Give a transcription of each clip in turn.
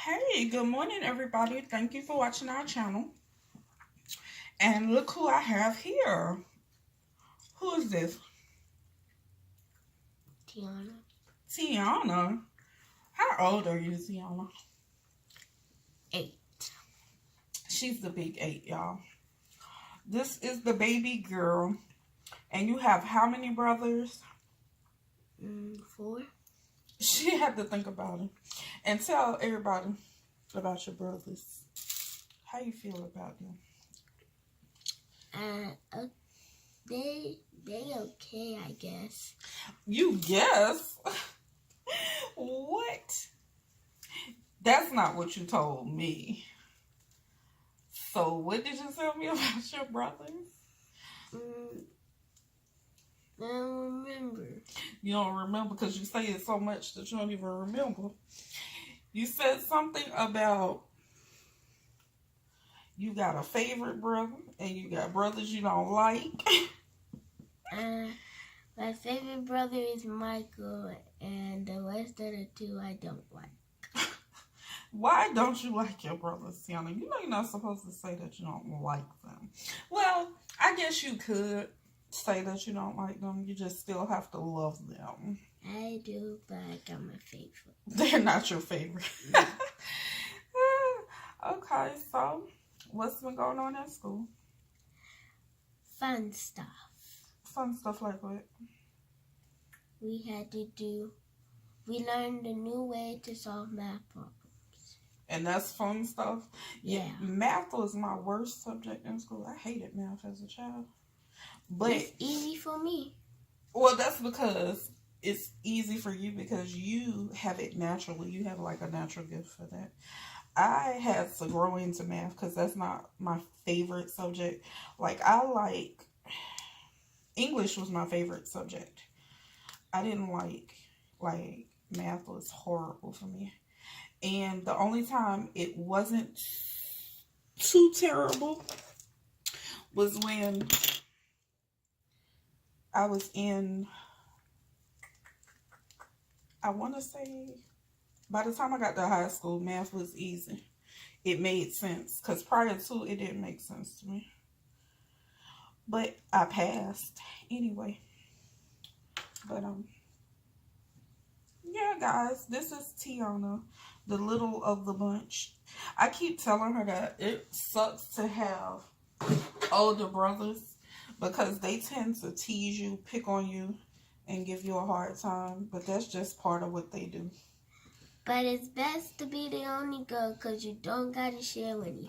Hey, good morning, everybody. Thank you for watching our channel. And look who I have here. Who is this? Tiana. Tiana? How old are you, Tiana? 8. She's the big 8, y'all. This is the baby girl. And you have how many brothers? 4. She had to think about it. And tell everybody about your brothers. How you feel about them? They okay, I guess. You guess? What? That's not what you told me. So what did you tell me about your brothers? I don't remember. You don't remember because you say it so much that you don't even remember. You said something about you got a favorite brother and you got brothers you don't like. My favorite brother is Michael, and the rest of the 2 I don't like. Why don't you like your brothers, Tiana? You know you're not supposed to say that you don't like them. Well, I guess you could say that you don't like them. You just still have to love them. I do, but I got my favorite. They're not your favorite. Okay, so what's been going on at school? Fun stuff. Fun stuff like what? We learned a new way to solve math problems. And that's fun stuff? Yeah. Math was my worst subject in school. I hated math as a child. But it's easy for me. Well, that's because it's easy for you because you have it naturally. You have like a natural gift for that. I had to grow into math because that's not my favorite subject. Like, English was my favorite subject. I didn't like math was horrible for me. And the only time it wasn't too terrible was when I was in, I want to say, by the time I got to high school, math was easy. It made sense. Because prior to, it didn't make sense to me. But I passed anyway. But, yeah, guys, this is Tiana, the little of the bunch. I keep telling her that it sucks to have older brothers because they tend to tease you, pick on you, and give you a hard time. But that's just part of what they do. But it's best to be the only girl because you don't got to share anything.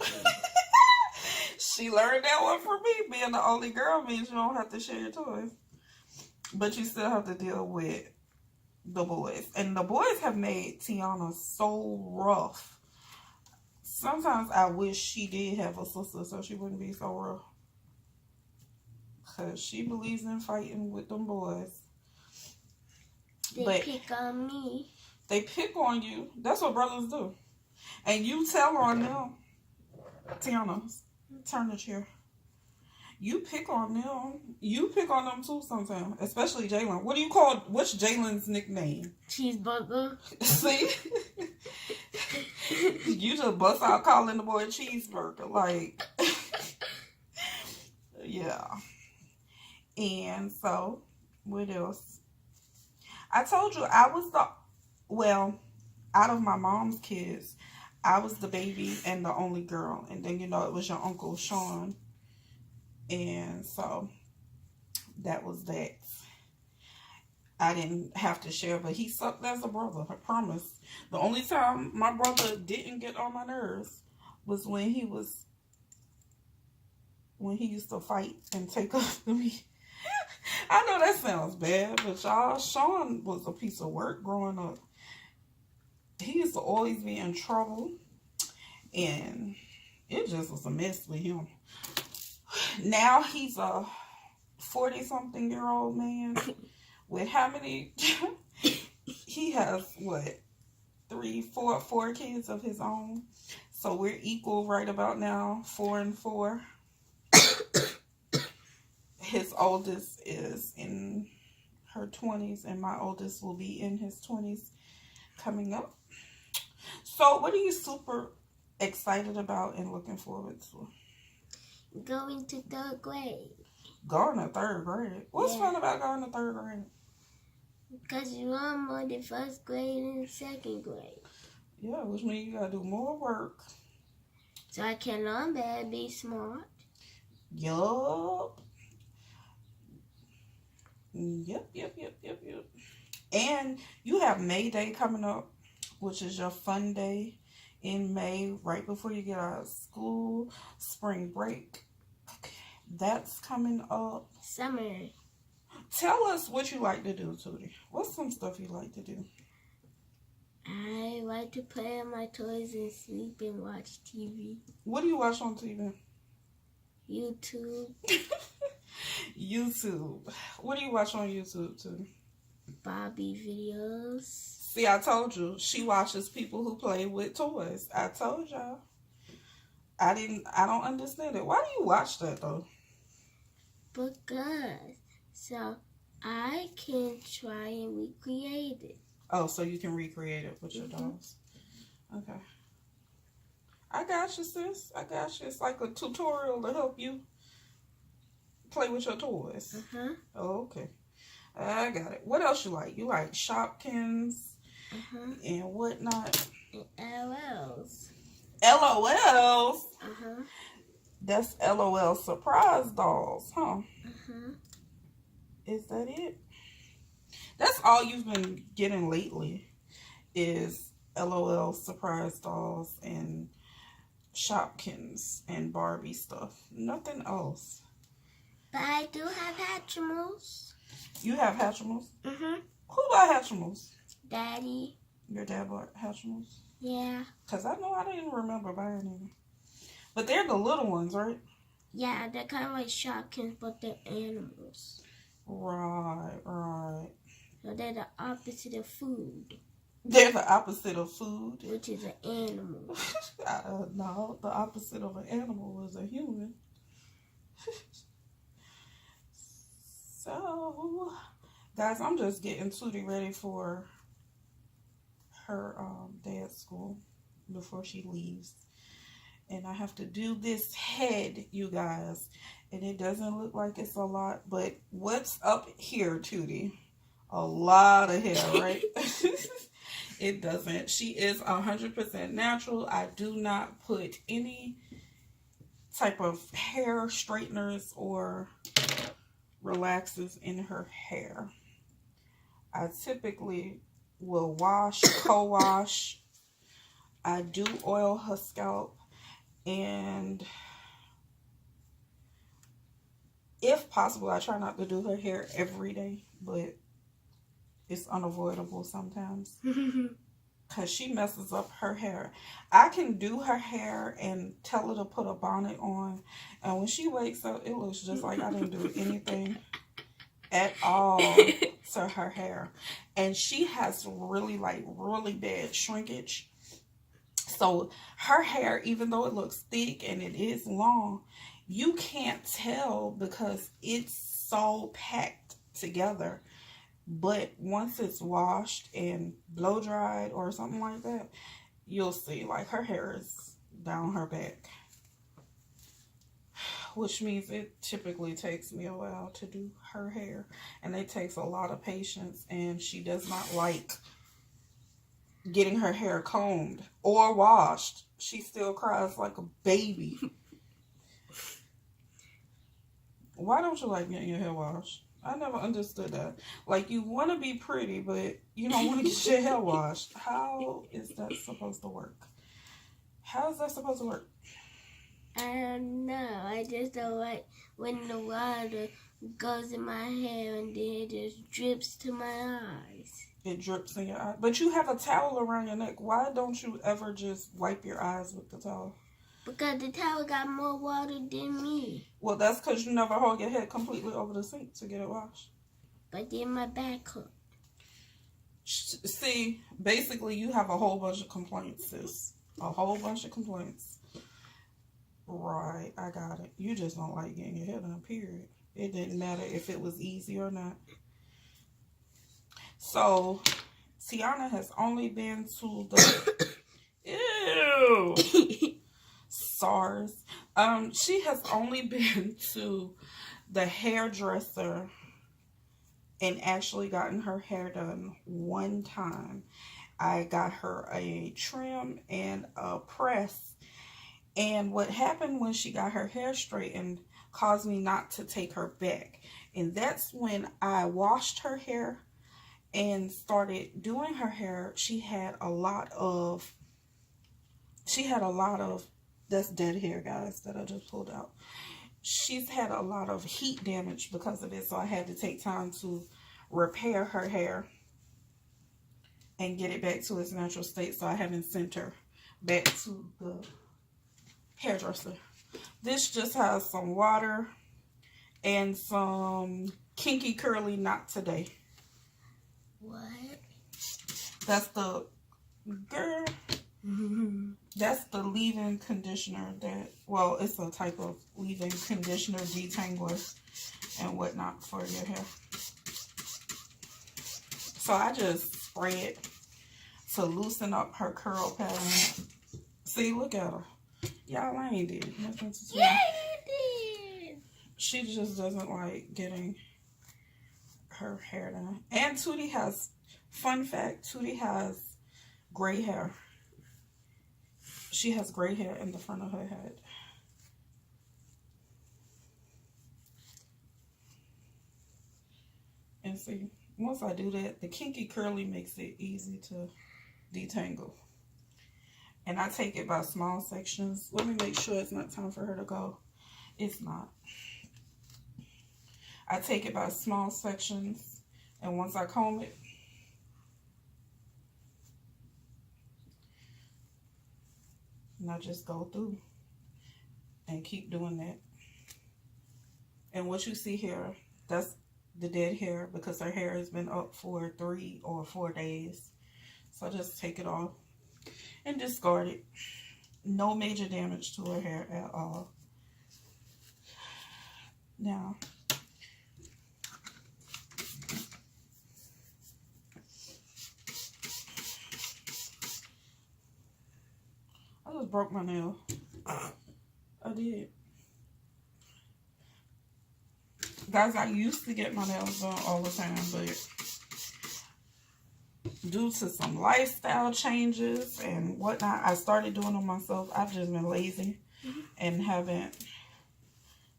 She learned that one from me. Being the only girl means you don't have to share your toys. But you still have to deal with the boys. And the boys have made Tiana so rough. Sometimes I wish she did have a sister so she wouldn't be so rough. Because she believes in fighting with them boys. They pick on me. They pick on you. That's what brothers do. And you tell on them. Tiana, turn the chair. You pick on them. You pick on them too sometimes. Especially Jalen. What's Jalen's nickname? Cheeseburger. See? You just bust out calling the boy Cheeseburger. Like, yeah. And so, what else? I told you I was out of my mom's kids, I was the baby and the only girl. And then, it was your Uncle Sean. And so, that was that. I didn't have to share, but he sucked as a brother, I promise. The only time my brother didn't get on my nerves was when he used to fight and take after me. I know that sounds bad, but y'all, Sean was a piece of work growing up. He used to always be in trouble, and it just was a mess with him. Now he's a 40-something-year-old man with how many? He has, four kids of his own. So we're equal right about now, 4 and 4. His oldest is in her 20s, and my oldest will be in his 20s coming up. So, what are you super excited about and looking forward to? Going to 3rd grade. Going to 3rd grade? What's fun about going to 3rd grade? Because you learn more than 1st grade and 2nd grade. Yeah, which means you gotta do more work. So I can learn better, be smart. Yup. Yep. And you have May Day coming up, which is your fun day in May, right before you get out of school. Spring break. That's coming up. Summer. Tell us what you like to do, Tootie. What's some stuff you like to do? I like to play on my toys and sleep and watch TV. What do you watch on TV? YouTube. YouTube. What do you watch on YouTube, Tootie? Barbie videos. See, I told you. She watches people who play with toys. I told y'all. I don't understand it. Why do you watch that, though? Because so I can try and recreate it. Oh, so you can recreate it with your dolls. Okay. I got you, sis. I got you. It's like a tutorial to help you play with your toys. Oh, okay. I got it. What else you like? You like Shopkins and whatnot. LOLs. LOLs? That's LOL surprise dolls, huh? Is that it? That's all you've been getting lately is LOL surprise dolls and Shopkins and Barbie stuff. Nothing else. But I do have Hatchimals. You have Hatchimals? Who bought Hatchimals? Daddy. Your dad bought Hatchimals? Yeah. Because I know I didn't remember buying any. But they're the little ones, right? Yeah, they're kind of like Shopkins, but they're animals. Right. So they're the opposite of food. They're the opposite of food. Which is an animal. No, the opposite of an animal is a human. So, guys, I'm just getting Tootie ready for her day at school before she leaves. And I have to do this head, you guys. And it doesn't look like it's a lot. But what's up here, Tootie? A lot of hair, right? It doesn't. She is 100% natural. I do not put any type of hair straighteners or relaxers in her hair. I typically will wash, co-wash. I do oil her scalp. And if possible, I try not to do her hair every day, but it's unavoidable sometimes because she messes up her hair. I can do her hair and tell her to put a bonnet on, and when she wakes up, it looks just like I didn't do anything at all to her hair. And she has really bad shrinkage. So her hair, even though it looks thick and it is long, you can't tell because it's so packed together. But once it's washed and blow dried or something like that, you'll see like her hair is down her back. Which means it typically takes me a while to do her hair. And it takes a lot of patience, and she does not like getting her hair combed or washed. She still cries like a baby. Why don't you like getting your hair washed? I never understood that. Like, you want to be pretty, but you don't want to get your hair washed. How is that supposed to work? How is that supposed to work? I don't know. I just don't like when the water goes in my hair and then it just drips to my eyes. It drips in your eye. But you have a towel around your neck. Why don't you ever just wipe your eyes with the towel? Because the towel got more water than me. Well, that's because you never hold your head completely over the sink to get it washed. But then my back hurt. See, basically you have a whole bunch of complaints, sis. A whole bunch of complaints. Right, I got it. You just don't like getting your hair done, period. It didn't matter if it was easy or not. So, Tiana has only been to the... Ew, SARS. She has only been to the hairdresser and actually gotten her hair done one time. I got her a trim and a press. And what happened when she got her hair straightened caused me not to take her back. And that's when I washed her hair and started doing her hair. She had a lot of, that's dead hair, guys, that I just pulled out. She's had a lot of heat damage because of it. So I had to take time to repair her hair and get it back to its natural state. So I haven't sent her back to the hairdresser. This just has some water and some Kinky Curly Knot Today. What? That's the girl. That's the leave-in conditioner that, well, it's a type of leave-in conditioner, detangler, and whatnot for your hair. So I just spray it to loosen up her curl pattern. See, look at her. Y'all, I ain't did nothing to Yeah, you did. She just doesn't like getting her hair done. And Tootie has, fun fact, Tootie has gray hair. She has gray hair in the front of her head. And see, once I do that, the Kinky Curly makes it easy to detangle. And I take it by small sections. Let me make sure it's not time for her to go. It's not. I take it by small sections. And once I comb it, and I just go through and keep doing that. And what you see here, that's the dead hair because her hair has been up for 3 or 4 days. So I just take it off and discard it. No major damage to her hair at all. Now, I just broke my nail. I did. Guys, I used to get my nails done all the time, but due to some lifestyle changes and whatnot, I started doing them myself. I've just been lazy and haven't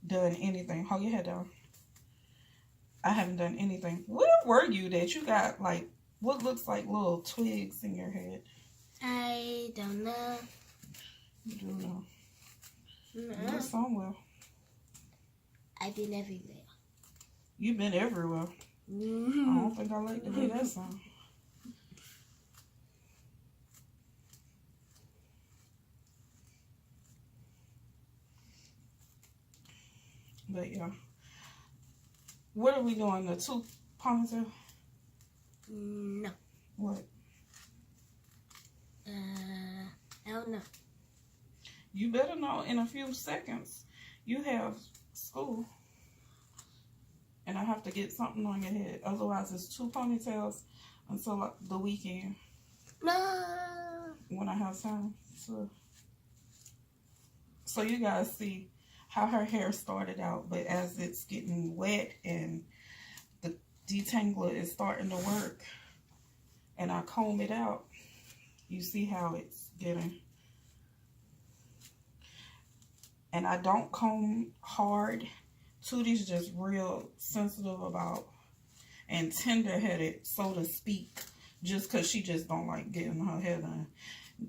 done anything. Hold your head down. I haven't done anything. Where were you that you got like what looks like little twigs in your head? I don't know. You do know. No. You're somewhere. I've been everywhere. You've been everywhere. I don't think I like to hear that song. But yeah. What are we doing? The 2 ponytail? No. What? I don't know. You better know in a few seconds. You have school. And I have to get something on your head. Otherwise, it's 2 ponytails until the weekend. No. When I have time. So you guys see how her hair started out. But as it's getting wet and the detangler is starting to work. And I comb it out. You see how it's getting. And I don't comb hard. Tootie's just real sensitive about and tender-headed, so to speak, just because she just don't like getting her hair done.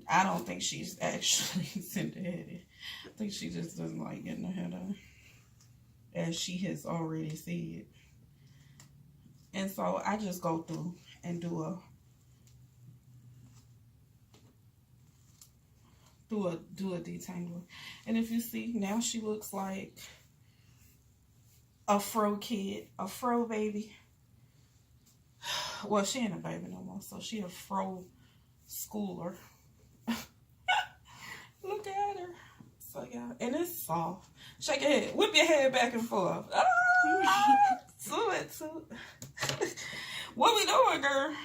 I don't think she's actually tender-headed. I think she just doesn't like getting her hair done, as she has already said. And so I just go through and do a detangler. And if you see, now she looks like a fro kid, a fro baby. Well, she ain't a baby no more, so she a fro schooler. Look at her. So yeah, and it's soft. Shake your head, whip your head back and forth. Do it. What we doing, girl?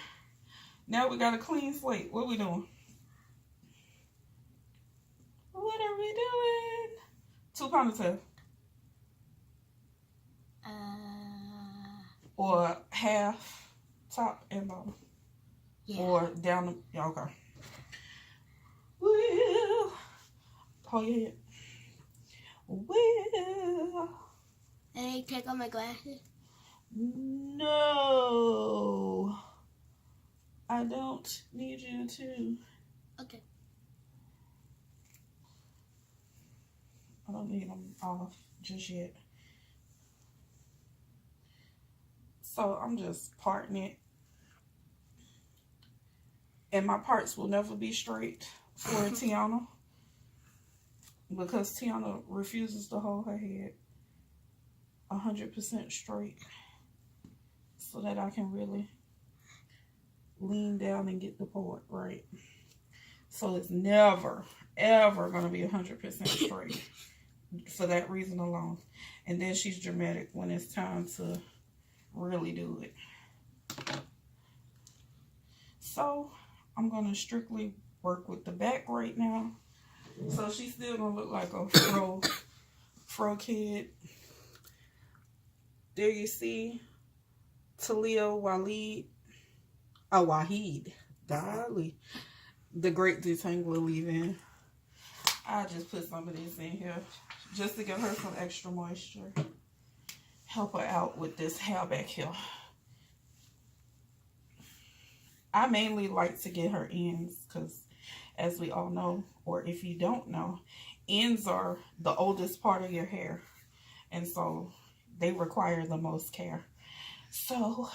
Now we got a clean slate. What we doing? What are we doing? 2 ponytail. Or half, top and bottom. Yeah. Or down the, yeah, okay. Well, hold your head. Well. Hey, take off my glasses. No. I don't need you to. Okay. I don't need them off just yet. So I'm just parting it. And my parts will never be straight for Tiana. Because Tiana refuses to hold her head 100% straight. So that I can really lean down and get the part right. So it's never, ever going to be 100% straight. For that reason alone. And then she's dramatic when it's time to really do it. So I'm gonna strictly work with the back right now. So she's still gonna look like a fro kid. There you see Taliah, Waajid, golly, the great Detangler leave-in. I just put some of this in here just to give her some extra moisture. Help her out with this hair back here. I mainly like to get her ends because, as we all know, or if you don't know, ends are the oldest part of your hair. And so they require the most care. So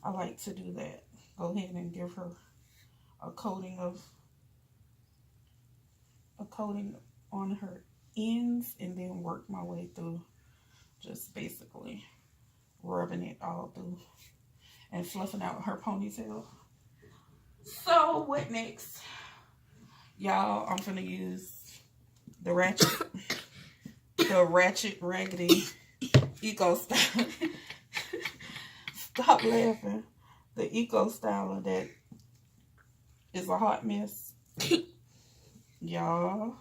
I like to do that. Go ahead and give her a coating on her ends and then work my way through. Just basically rubbing it all through and fluffing out her ponytail. So what next? Y'all, I'm gonna use the ratchet raggedy EcoStyler. Stop laughing. The EcoStyler that is a hot mess. Y'all,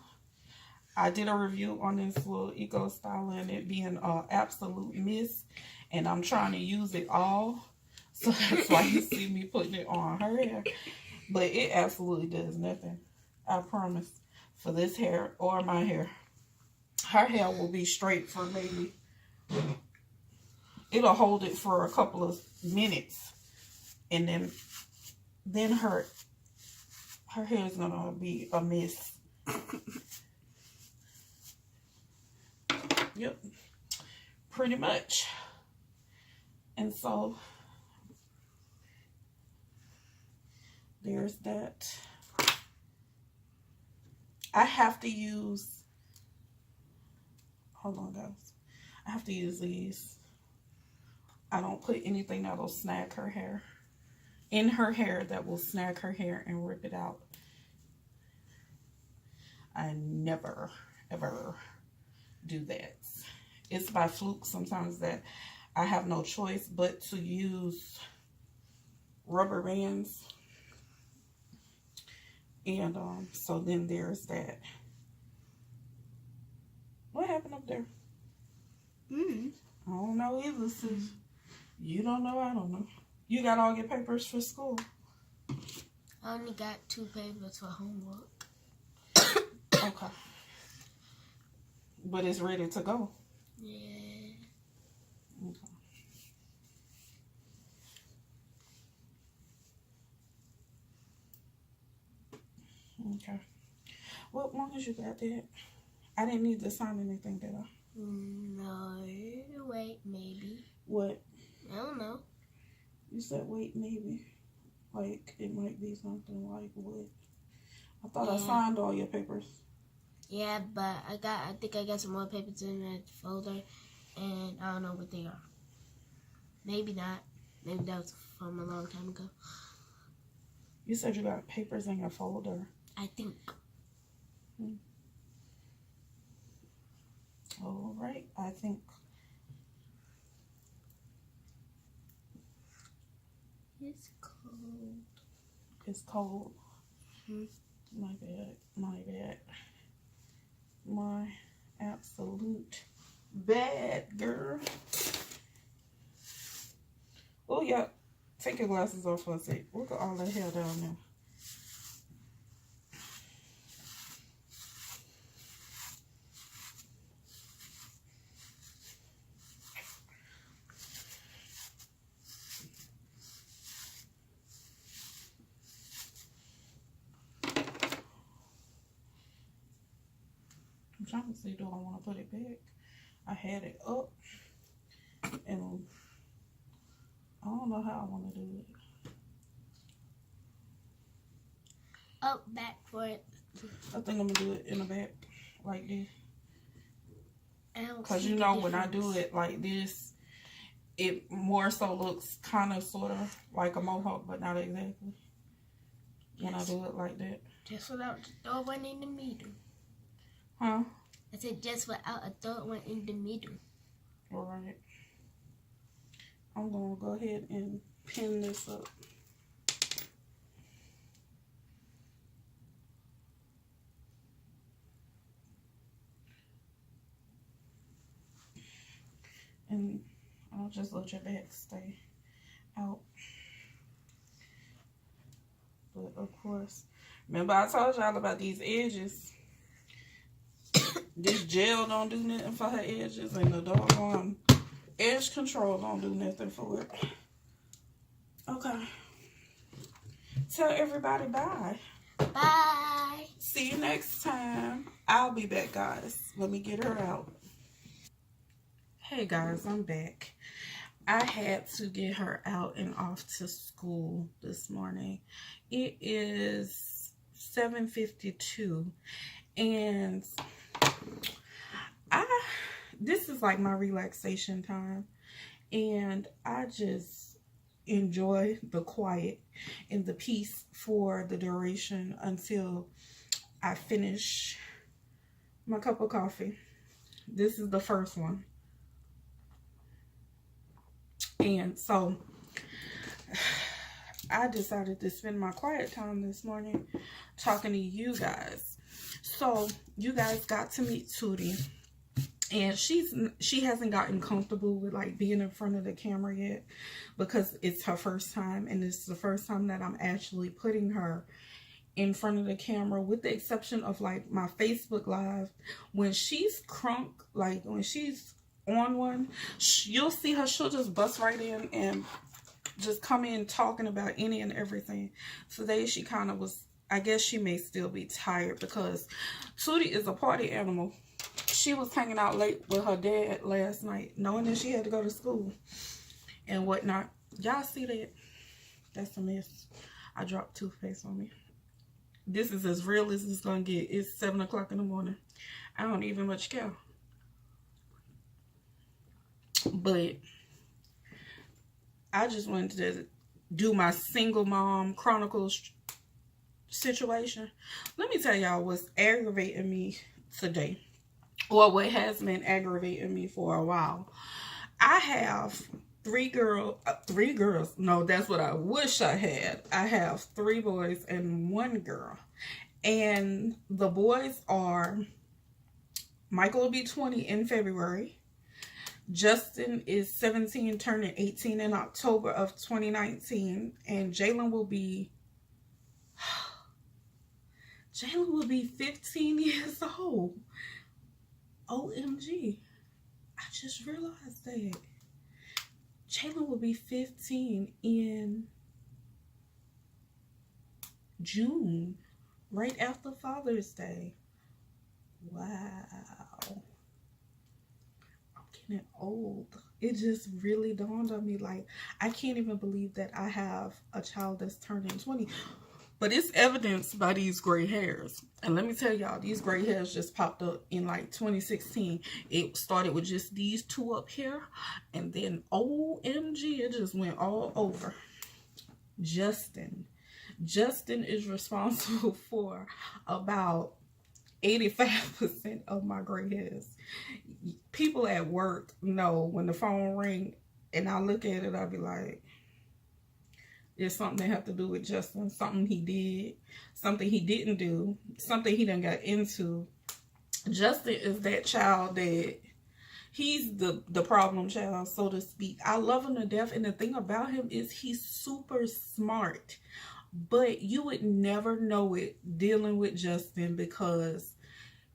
I did a review on this little EcoStyler and it being an absolute mess. And I'm trying to use it all. So that's why you see me putting it on her hair. But it absolutely does nothing. I promise. For this hair or my hair. Her hair will be straight for maybe... It'll hold it for a couple of minutes. And then her hair is going to be a mess. Yep, pretty much. And so there's that. I have to use, hold on guys, I have to use these. I don't put anything that will snag her hair in her hair that will snag her hair and rip it out. I never ever do that. It's by fluke sometimes that I have no choice but to use rubber bands. And so then there's that. What happened up there? I don't know either, sis. You don't know, I don't know. You got all your papers for school? I only got 2 papers for homework. Okay. But it's ready to go. Yeah. Okay. Okay. Well, as long as you got that. I didn't need to sign anything, did I? No. Wait, maybe. What? I don't know. You said wait, maybe. Like, it might be something like what? I thought I signed all your papers. Yeah, but I think I got some more papers in that folder, and I don't know what they are. Maybe not. Maybe that was from a long time ago. You said you got papers in your folder. I think. All right, I think. It's cold. It's cold. Mm-hmm. My bad. My bad. Bad girl. Oh, yeah. Take your glasses off for a sec. Look at all that hair down there. I'm trying to see, do I want to put it back? I had it up, and I don't know how I want to do it. Up, back for it. I think I'm going to do it in the back, like this. Because you know, when I do it like this, it more so looks kind of sort of like a mohawk, but not exactly. When I do it like that. Just without the third one in the middle. Huh? I said just without a third one in the middle. Alright. I'm going to go ahead and pin this up. And I'll just let your back stay out. But of course, remember I told y'all about these edges. This gel don't do nothing for her edges, and the doggone edge control don't do nothing for it. Okay. Tell everybody bye. Bye. See you next time. I'll be back, guys. Let me get her out. Hey guys, I'm back. I had to get her out and off to school this morning. It is 7:52, and this is like my relaxation time, and I just enjoy the quiet and the peace for the duration until I finish my cup of coffee. This is the first one. And so I decided to spend my quiet time this morning talking to you guys. So you guys got to meet Tootie, and she hasn't gotten comfortable with like being in front of the camera yet, because it's her first time, and it's the first time that I'm actually putting her in front of the camera, with the exception of like my Facebook Live. When she's crunk, like when she's on one, you'll see her, she'll just bust right in and just come in talking about any and everything. Today she kind of was, I guess she may still be tired, because Tootie is a party animal. She was hanging out late with her dad last night, knowing that she had to go to school and whatnot. Y'all see that? That's a mess. I dropped toothpaste on me. This is as real as it's gonna get. It's 7 o'clock in the morning. I don't even much care. But I just wanted to do my single mom chronicles situation. Let me tell y'all what's aggravating me today, or what has been aggravating me for a while. I have three girls. No, that's what I wish I had. I have 3 boys and 1 girl. And the boys are, Michael will be 20 in February. Justin is 17, turning 18 in October of 2019. And Jalen will be 15 years old. OMG. I just realized that. Jalen will be 15 in June, right after Father's Day. Wow. Getting old. It just really dawned on me, like, I can't even believe that I have a child that's turning 20. But it's evidenced by these gray hairs. And let me tell y'all, these gray hairs just popped up in like 2016. It started with just these 2 up here, and then OMG, it just went all over. Justin is responsible for about 85% of my gray hairs. People at work know when the phone ring and I look at it, I'll be like, it's something that have to do with Justin, something he did, something he didn't do, something he done got into. Justin is that child that He's the problem child, so to speak. I love him to death, and the thing about him is he's super smart. But you would never know it dealing with Justin because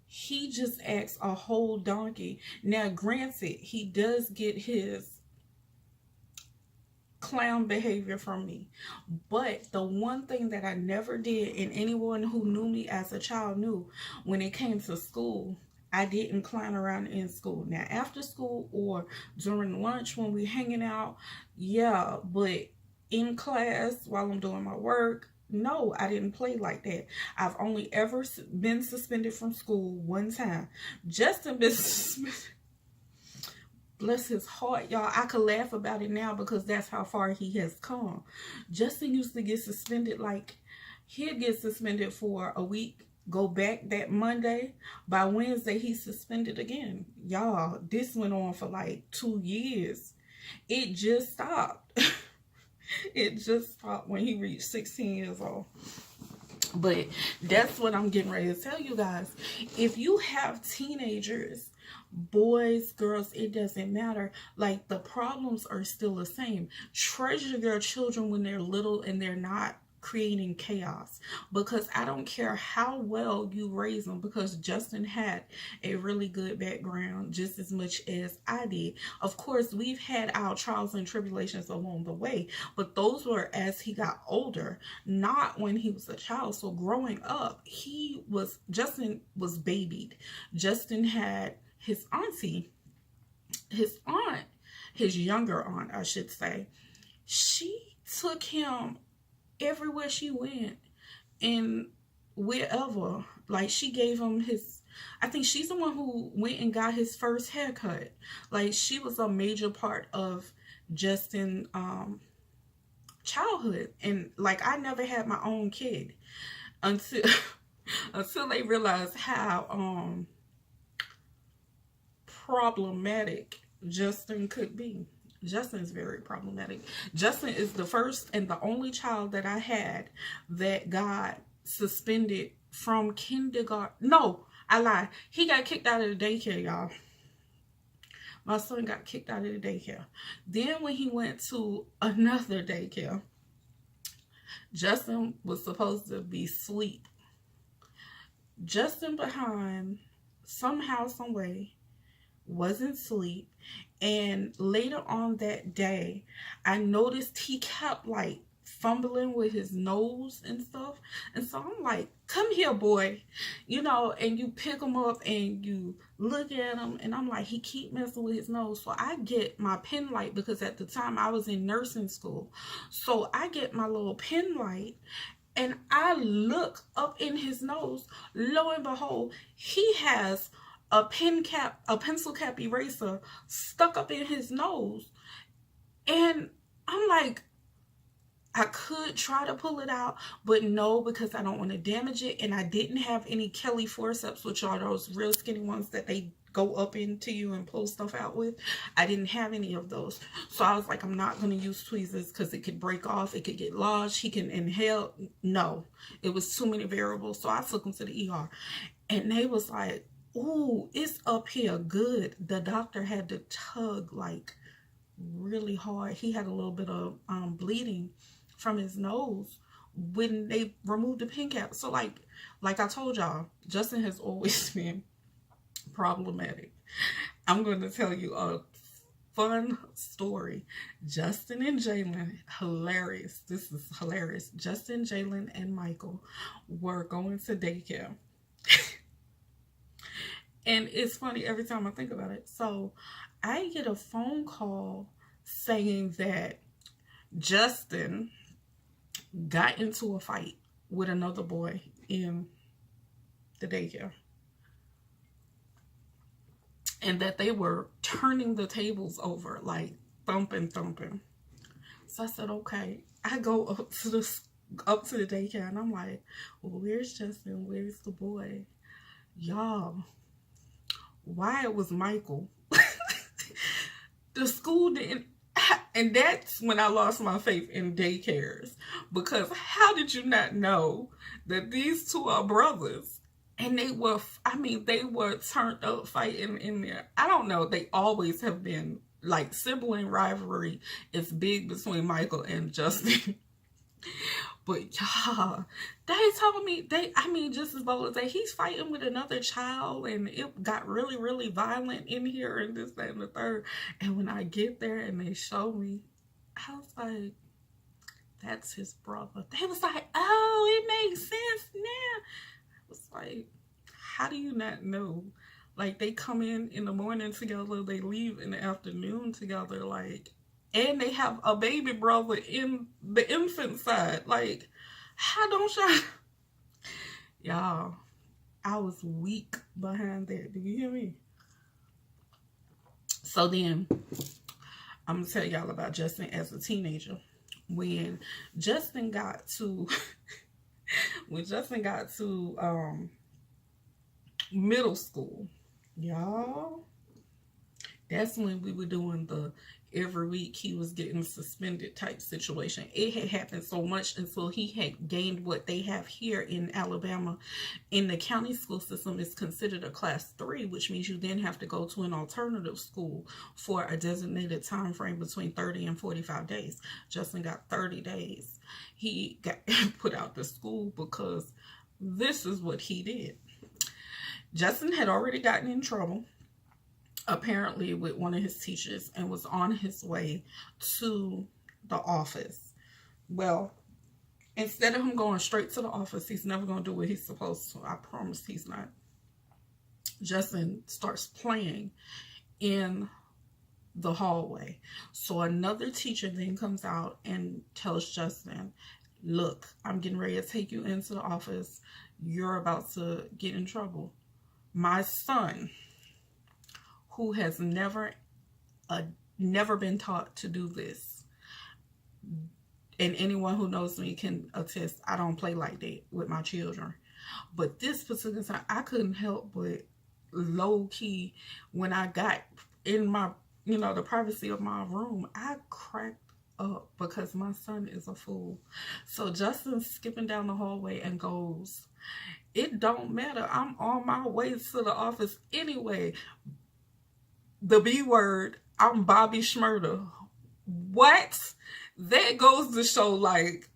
he just acts a whole donkey. Now, granted, he does get his clown behavior from me, but the one thing that I never did, and anyone who knew me as a child knew, when it came to school, I didn't clown around in school. Now, after school or during lunch when we hanging out, yeah, but in class while I'm doing my work, no, I didn't play like that. I've only ever been suspended from school one time. Justin been suspended. Bless his heart, y'all. I could laugh about it now because that's how far he has come. Justin used to get suspended, like, he'd get suspended for a week, go back that Monday. By Wednesday, he's suspended again. Y'all, this went on for like 2 years. It just stopped. It just stopped when he reached 16 years old. But that's what I'm getting ready to tell you guys. If you have teenagers, boys, girls, it doesn't matter. Like, the problems are still the same. Treasure your children when they're little and they're not creating chaos, because I don't care how well you raise them, because Justin had a really good background just as much as I did. Of course, we've had our trials and tribulations along the way, but those were as he got older, not when he was a child. So growing up, Justin was babied. Justin had his auntie, his younger aunt, I should say. She took him everywhere she went and wherever. Like, she gave him I think she's the one who went and got his first haircut. Like, she was a major part of Justin's childhood. And like, I never had my own kid until they realized how problematic Justin could be. Justin is very problematic. Justin is the first and the only child that I had that got suspended from kindergarten. No, I lied. He got kicked out of the daycare, y'all. My son got kicked out of the daycare. Then when he went to another daycare, Justin was supposed to be asleep. Justin behind, somehow, some way, wasn't asleep. And later on that day, I noticed he kept like fumbling with his nose and stuff. And so I'm like, come here, boy. You know, and you pick him up and you look at him. And I'm like, he keep messing with his nose. So I get my pen light, because at the time I was in nursing school. So I get my little pen light and I look up in his nose. Lo and behold, he has a pencil cap eraser stuck up in his nose. And I'm like, I could try to pull it out, but no, because I don't want to damage it. And I didn't have any Kelly forceps, which are those real skinny ones that they go up into you and pull stuff out with. I didn't have any of those. So I was like, I'm not going to use tweezers because it could break off. It could get lodged. He can inhale. No, it was too many variables. So I took him to the ER. And they was like, ooh, it's up here good. The doctor had to tug like really hard. He had a little bit of bleeding from his nose when they removed the pen cap. So like I told y'all, Justin has always been problematic. I'm going to tell you a fun story. Justin and Jalen, hilarious. This is hilarious. Justin, Jalen, and Michael were going to daycare. And it's funny every time I think about it. So I get a phone call saying that Justin got into a fight with another boy in the daycare. And that they were turning the tables over, like thumping. So I said, okay. I go up to the daycare and I'm like, well, where's Justin? Where's the boy? Y'all, why it was Michael. The school didn't, and that's when I lost my faith in daycares, because how did you not know that these two are brothers And they were, I mean, they were turned up fighting in there. I don't know. They always have been, like, sibling rivalry is big between Michael and Justin. But y'all, they told me, just as bold as that, he's fighting with another child, and it got really, really violent in here, and this, that, and the third. And when I get there and they show me, I was like, that's his brother. They was like, oh, it makes sense now. I was like, how do you not know? Like, they come in the morning together, they leave in the afternoon together, like, and they have a baby brother in the infant side. Like, how don't y'all? Y'all, I was weak behind that. Do you hear me? So then, I'm going to tell y'all about Justin as a teenager. When Justin got to, middle school, y'all, that's when we were doing the every week he was getting suspended type situation. It had happened so much until he had gained what they have here in Alabama. In the county school system, is considered a class 3, which means you then have to go to an alternative school for a designated time frame between 30 and 45 days. Justin got 30 days. He got put out to school because this is what he did. Justin had already gotten in trouble, apparently, with one of his teachers, and was on his way to the office. Well, instead of him going straight to the office, he's never going to do what he's supposed to. I promise he's not. Justin starts playing in the hallway. So another teacher then comes out and tells Justin, look, I'm getting ready to take you into the office. You're about to get in trouble. My son, who has never been taught to do this, and anyone who knows me can attest, I don't play like that with my children. But this particular time, I couldn't help but low key, when I got in my, the privacy of my room, I cracked up because my son is a fool. So Justin's skipping down the hallway and goes, it don't matter, I'm on my way to the office anyway. The B word, I'm Bobby Shmurda. What? That goes to show, like,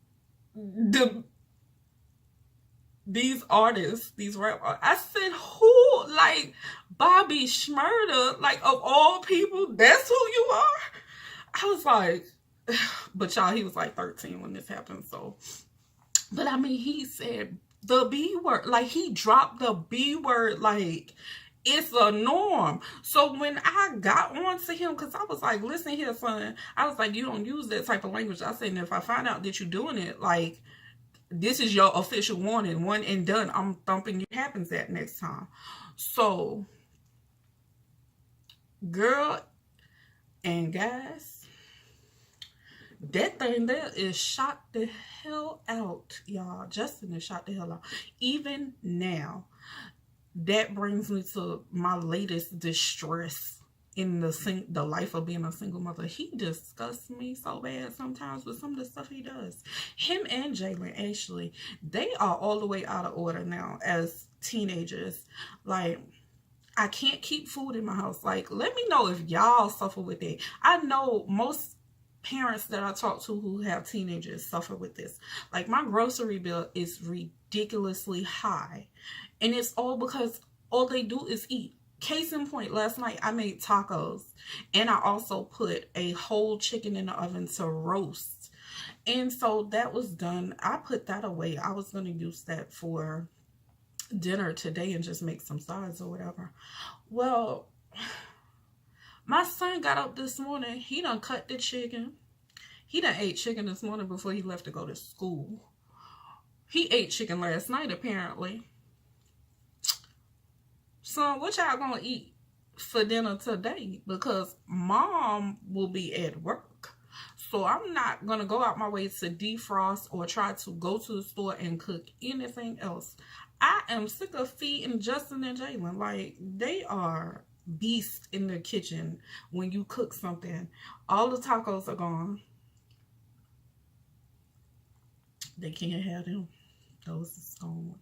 these artists, these rap artists. I said, who? Like, Bobby Shmurda? Like, of all people, that's who you are? I was like, but y'all, he was like 13 when this happened, so. But I mean, he said the B word. Like, he dropped the B word, like, it's a norm. So when I got on to him, because I was like, listen here, son. I was like, you don't use that type of language. I said, and if I find out that you're doing it, like, this is your official warning. One and done. I'm thumping you. Happens that next time. So, girl and guys, that thing there is shot the hell out, y'all. Justin is shot the hell out. Even now, that brings me to my latest distress in the life of being a single mother. He disgusts me so bad sometimes with some of the stuff he does. Him and Jalen, actually, they are all the way out of order now as teenagers. Like, I can't keep food in my house. Like, let me know if y'all suffer with that. I know most parents that I talk to who have teenagers suffer with this. Like, my grocery bill is ridiculously high, and it's all because all they do is eat. Case in point, last night I made tacos, and I also put a whole chicken in the oven to roast, and so that was done. I put that away. I was going to use that for dinner today and just make some sides or whatever. Well, my son got up this morning. He done cut the chicken. He done ate chicken this morning before he left to go to school. He ate chicken last night, apparently. Son, what y'all gonna eat for dinner today? Because mom will be at work. So I'm not gonna go out my way to defrost or try to go to the store and cook anything else. I am sick of feeding Justin and Jalen. Like, they are beasts in the kitchen when you cook something. All the tacos are gone. They can't have them. Those is gone.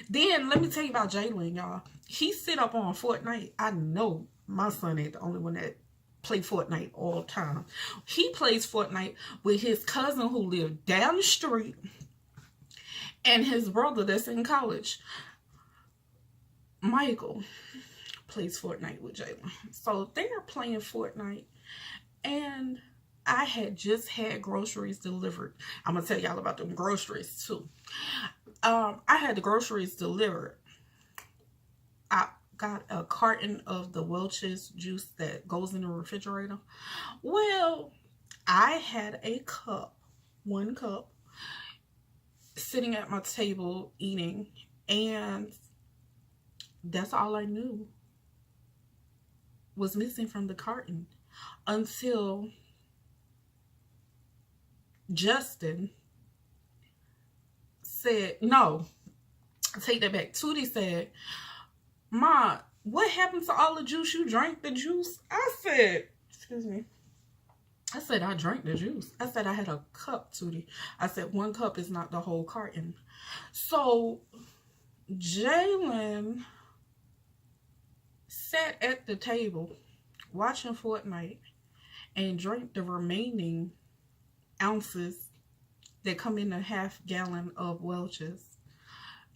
Then let me tell you about Jalen, y'all. He sit up on Fortnite. I know my son ain't the only one that play Fortnite all the time. He plays Fortnite with his cousin who lived down the street and his brother that's in college. Michael plays Fortnite with Jalen. So they are playing Fortnite, and I had just had groceries delivered. I'm going to tell y'all about them groceries too. I had the groceries delivered. I got a carton of the Welch's juice that goes in the refrigerator. Well, I had a cup, 1 cup, sitting at my table eating, and that's all I knew was missing from the carton until Justin said, no, take that back. Tootie said, Ma, what happened to all the juice? You drank the juice? I said, excuse me. I said, I drank the juice. I said, I had a cup, Tootie. I said, 1 cup is not the whole carton. So Jalen sat at the table watching Fortnite and drank the remaining ounces that come in a half gallon of Welch's.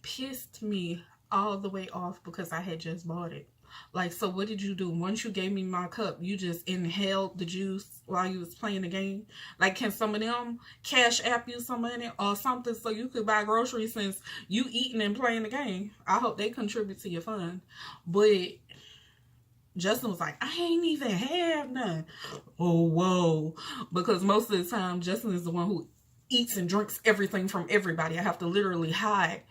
Pissed me all the way off because I had just bought it. Like, so what did you do? Once you gave me my cup, you just inhaled the juice while you was playing the game? Like, can some of them cash app you some money or something so you could buy groceries since you eating and playing the game? I hope they contribute to your fund. But Justin was like, I ain't even have none. Oh, whoa. Because most of the time, Justin is the one who eats and drinks everything from everybody. I have to literally hide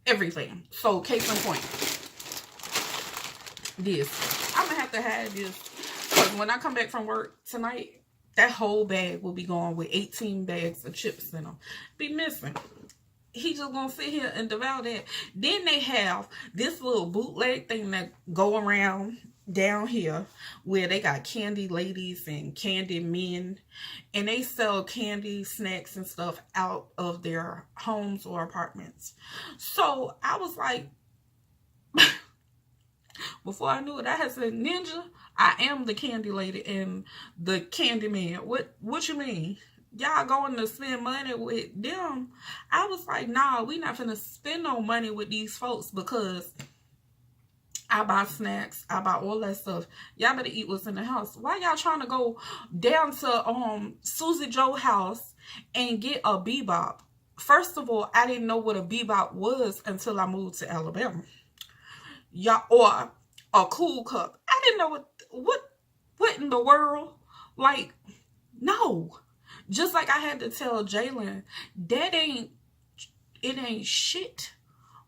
everything. So, case in point, this. I'm going to have to hide this. Because when I come back from work tonight, that whole bag will be gone with 18 bags of chips in them. Be missing. He just gonna sit here and devour that. Then they have this little bootleg thing that go around down here where they got candy ladies and candy men, and they sell candy, snacks, and stuff out of their homes or apartments. So I was like, before I knew it, I had said, Ninja, I am the candy lady and the candy man. What you mean? Y'all going to spend money with them? I was like, nah, we not finna spend no money with these folks because I buy snacks, I buy all that stuff. Y'all better eat what's in the house. Why y'all trying to go down to Susie Joe's house and get a bebop? First of all, I didn't know what a bebop was until I moved to Alabama. Y'all, or a cool cup. I didn't know what in the world. Like, no. Just like I had to tell Jalen, it ain't shit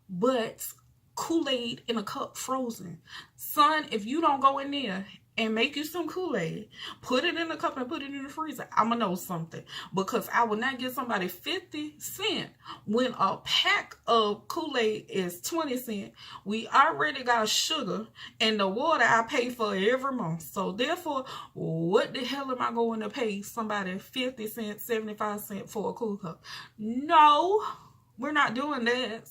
but Kool-Aid in a cup frozen. Son, if you don't go in there and make you some Kool-Aid, put it in a cup and put it in the freezer, I'ma know something. Because I will not give somebody 50 cents when a pack of Kool-Aid is 20 cents. We already got sugar and the water I pay for every month. So therefore, what the hell am I going to pay somebody 50 cents, 75 cents for a Kool cup? No, we're not doing that.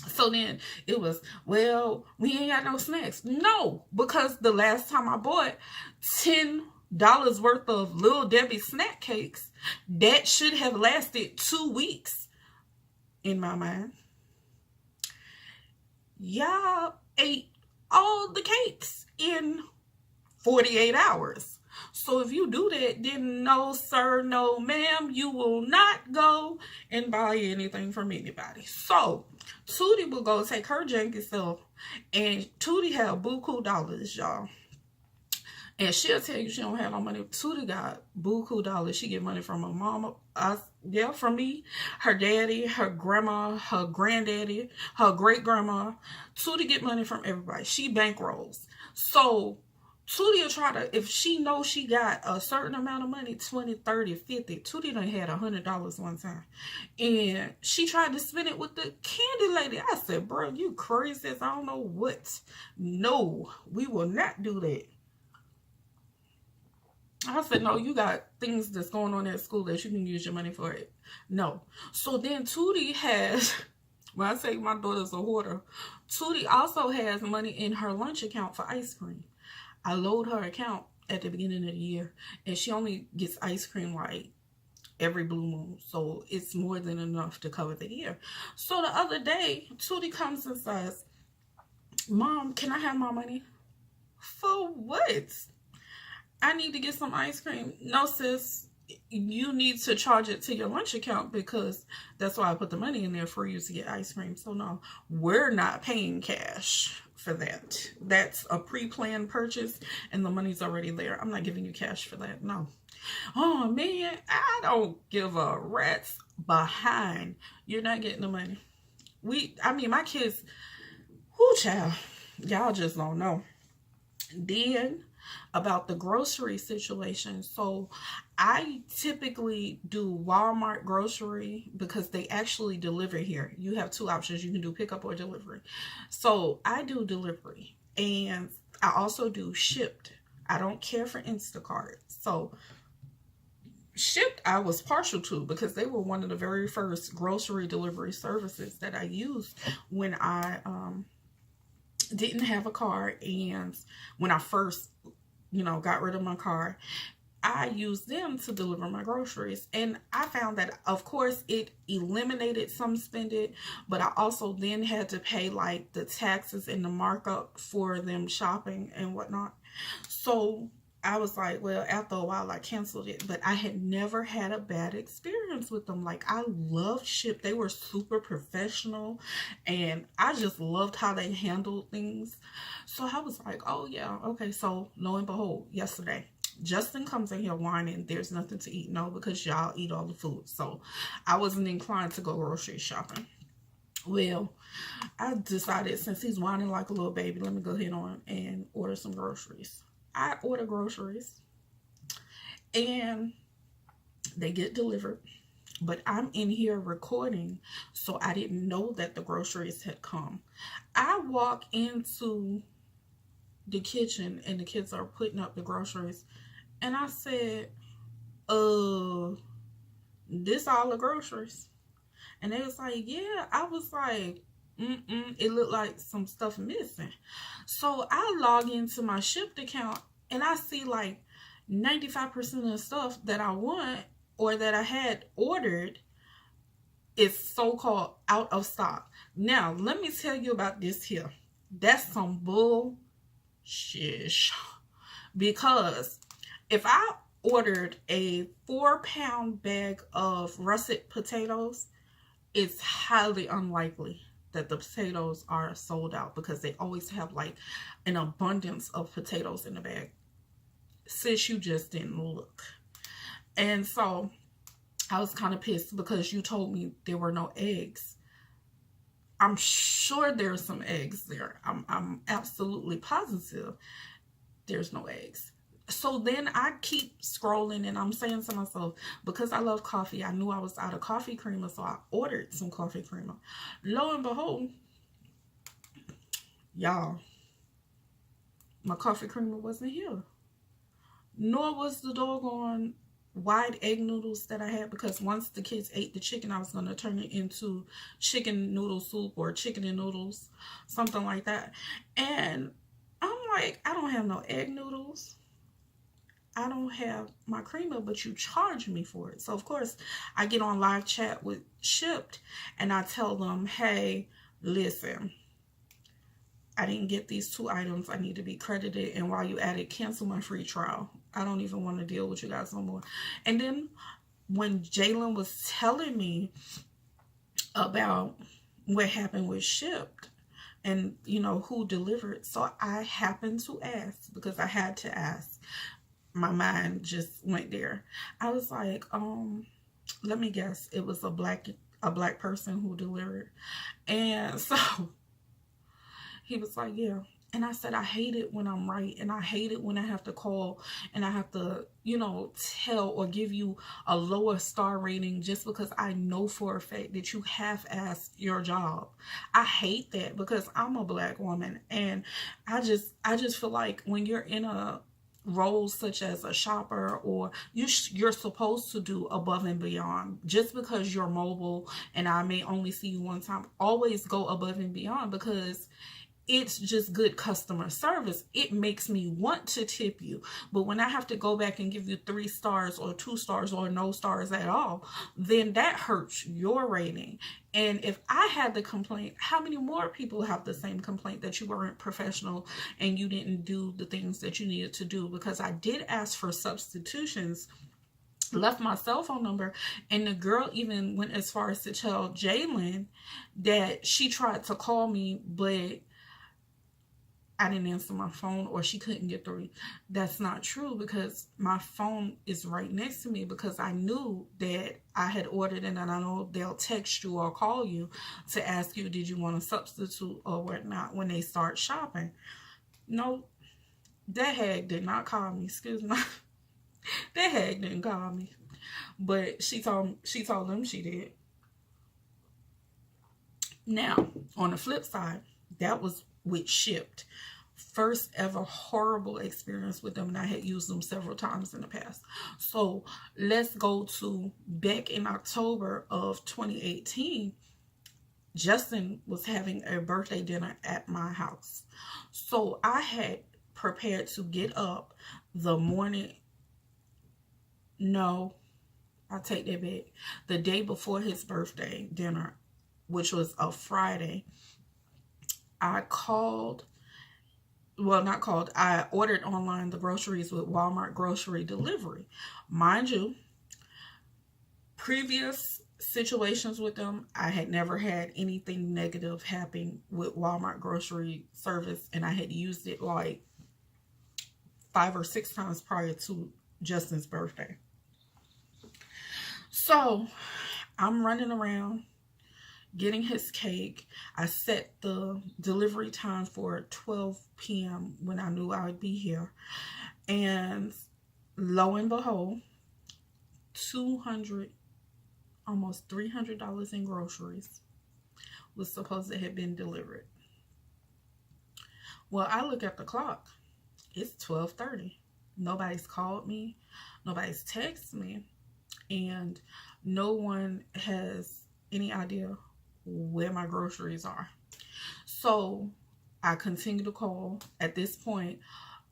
So then it was, well, we ain't got no snacks. No, because the last time I bought $10 worth of Little Debbie snack cakes, that should have lasted 2 weeks in my mind. Y'all ate all the cakes in 48 hours. So if you do that, then no sir, no ma'am, you will not go and buy anything from anybody. So Tootie will go take her janky self, and Tootie have buku dollars, y'all. And she'll tell you she don't have no money. Tootie got buku dollars. She get money from her mama, from me, her daddy, her grandma, her granddaddy, her great grandma. Tootie get money from everybody. She bankrolls. So Tootie will try to, if she knows she got a certain amount of money, 20, 30, 50. Tootie done had $100 one time. And she tried to spend it with the candy lady. I said, bro, you crazy as I don't know what. No, we will not do that. I said, no, you got things that's going on at school that you can use your money for it. No. So then Tootie has When I say my daughter's a hoarder, Tootie also has money in her lunch account for ice cream. I load her account at the beginning of the year, and she only gets ice cream like every blue moon. So it's more than enough to cover the year. So the other day, Tootie comes and says, Mom, can I have my money? For what? I need to get some ice cream. No, sis, you need to charge it to your lunch account because that's why I put the money in there for you to get ice cream. So no, we're not paying cash for that. That's a pre-planned purchase and the money's already there. I'm not giving you cash for that. No. Oh man, I don't give a rat's behind. You're not getting the money. My kids, whoo child, y'all just don't know. Then about the grocery situation. So I typically do Walmart grocery because they actually deliver here. You have two options. You can do pickup or delivery. So I do delivery, and I also do shipped. I don't care for Instacart. So shipped I was partial to because they were one of the very first grocery delivery services that I used when I didn't have a car, and when I first got rid of my car, I used them to deliver my groceries. And I found that, of course, it eliminated some spending, but I also then had to pay like the taxes and the markup for them shopping and whatnot. So I was like, well, after a while I canceled it, but I had never had a bad experience with them. Like, I loved Ship. They were super professional, and I just loved how they handled things. So I was like, oh yeah, okay. So lo and behold, yesterday, Justin comes in here whining there's nothing to eat. No, because y'all eat all the food. So I wasn't inclined to go grocery shopping. Well, I decided, since he's whining like a little baby, let me go ahead on and order some groceries. I order groceries and they get delivered, but I'm in here recording, so I didn't know that the groceries had come. I walk into the kitchen and the kids are putting up the groceries, and I said, this all the groceries? And they was like, yeah. I was like, it looked like some stuff missing. So I log into my shipped account and I see like 95% of the stuff that I want or that I had ordered is so-called out of stock. Now, let me tell you about this here. That's some bullshit. Because if I ordered a 4-pound bag of russet potatoes, it's highly unlikely that the potatoes are sold out because they always have like an abundance of potatoes in the bag. Sis, you just didn't look. And so I was kind of pissed because you told me there were no eggs. I'm sure there's some eggs there. I'm absolutely positive there's no eggs. So then I keep scrolling and I'm saying to myself, because I love coffee, I knew I was out of coffee creamer, so I ordered some coffee creamer. Lo and behold, y'all, my coffee creamer wasn't here. Nor was the doggone wide egg noodles that I had, because once the kids ate the chicken, I was going to turn it into chicken noodle soup or chicken and noodles, something like that. And I'm like, I don't have no egg noodles. I don't have my creamer, but you charge me for it. So of course I get on live chat with Shipped and I tell them, hey, listen, I didn't get these 2 items. I need to be credited. And while you at it, cancel my free trial. I don't even want to deal with you guys no more. And then when Jalen was telling me about what happened with Shipped and, who delivered, so I happened to ask, because I had to ask. My mind just went there. I was like, let me guess, it was a black person who delivered. And so he was like, yeah. And I said, I hate it when I'm right, and I hate it when I have to call and I have to, tell or give you a lower star rating just because I know for a fact that you half-assed your job. I hate that because I'm a black woman, and I just feel like when you're in a roles such as a shopper, or you're supposed to do above and beyond. Just because you're mobile and I may only see you one time, always go above and beyond, because it's just good customer service. It makes me want to tip you. But when I have to go back and give you 3 stars or 2 stars or no stars at all, then that hurts your rating. And if I had the complaint, how many more people have the same complaint, that you weren't professional and you didn't do the things that you needed to do? Because I did ask for substitutions, left my cell phone number, and the girl even went as far as to tell Jalen that she tried to call me, but I didn't answer my phone, or she couldn't get through. That's not true, because my phone is right next to me, because I knew that I had ordered it, and I know they'll text you or call you to ask you, did you want a substitute or whatnot, when they start shopping. No, that hag did not call me. Excuse me. That hag didn't call me. But she told them she did. Now, on the flip side, that was with Shipped. First ever horrible experience with them, and I had used them several times in the past. So let's go to back in October of 2018. Justin was having a birthday dinner at my house. So I had prepared to get up the morning. No, I take that back. The day before his birthday dinner, which was a Friday, I ordered online the groceries with Walmart grocery delivery. Mind you, previous situations with them, I had never had anything negative happen with Walmart grocery service, and I had used it like 5 or 6 times prior to Justin's birthday. So I'm running around getting his cake. I set the delivery time for 12 p.m. when I knew I would be here. And lo and behold, $200, almost $300 in groceries was supposed to have been delivered. Well, I look at the clock. It's 12:30. Nobody's called me. Nobody's texted me. And no one has any idea where my groceries are. So I continue to call. At this point,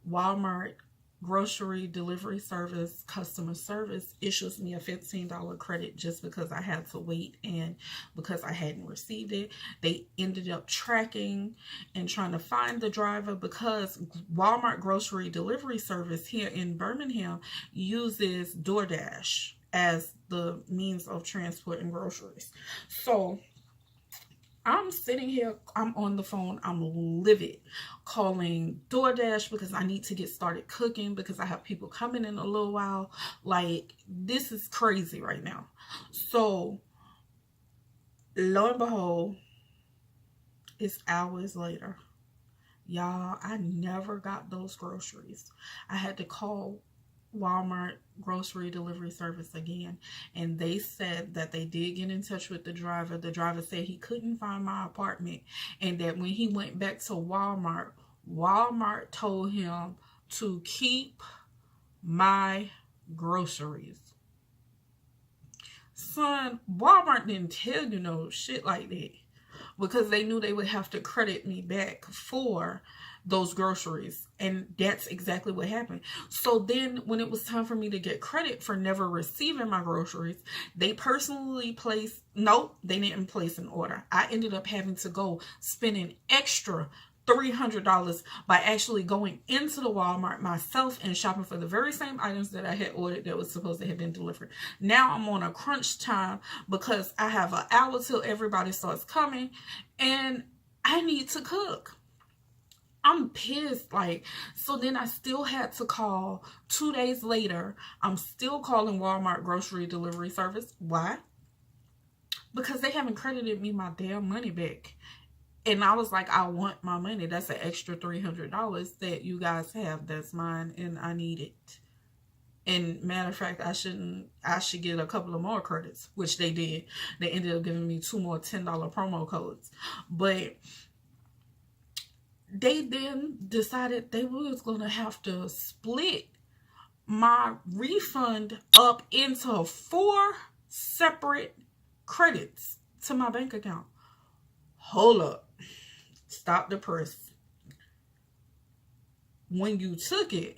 Walmart grocery delivery service customer service issues me a $15 credit just because I had to wait and because I hadn't received it. They ended up tracking and trying to find the driver, because Walmart grocery delivery service here in Birmingham uses DoorDash as the means of transporting groceries. So I'm sitting here, I'm on the phone, I'm livid, calling DoorDash because I need to get started cooking, because I have people coming in a little while. Like, this is crazy right now. So lo and behold, it's hours later. Y'all, I never got those groceries. I had to call Walmart grocery delivery service again, and they said that they did get in touch with the driver. The driver said he couldn't find my apartment, and that when he went back to Walmart, Walmart told him to keep my groceries. Son, Walmart didn't tell you no shit like that, because they knew they would have to credit me back for those groceries, and that's exactly what happened. So then when it was time for me to get credit for never receiving my groceries, they personally placed, nope, they didn't place an order. I ended up having to go spend an extra $300 by actually going into the Walmart myself and shopping for the very same items that I had ordered that was supposed to have been delivered. Now I'm on a crunch time because I have an hour till everybody starts coming, and I need to cook. I'm pissed. Like, so then I still had to call 2 days later. I'm still calling Walmart grocery delivery service. Why? Because they haven't credited me my damn money back. And I was like, I want my money. That's an extra $300 that you guys have. That's mine, and I need it. And matter of fact, I should get a couple of more credits, which they did. They ended up giving me 2 more $10 promo codes. But they then decided they was going to have to split my refund up into 4 separate credits to my bank account. Hold up. Stop the press. When you took it,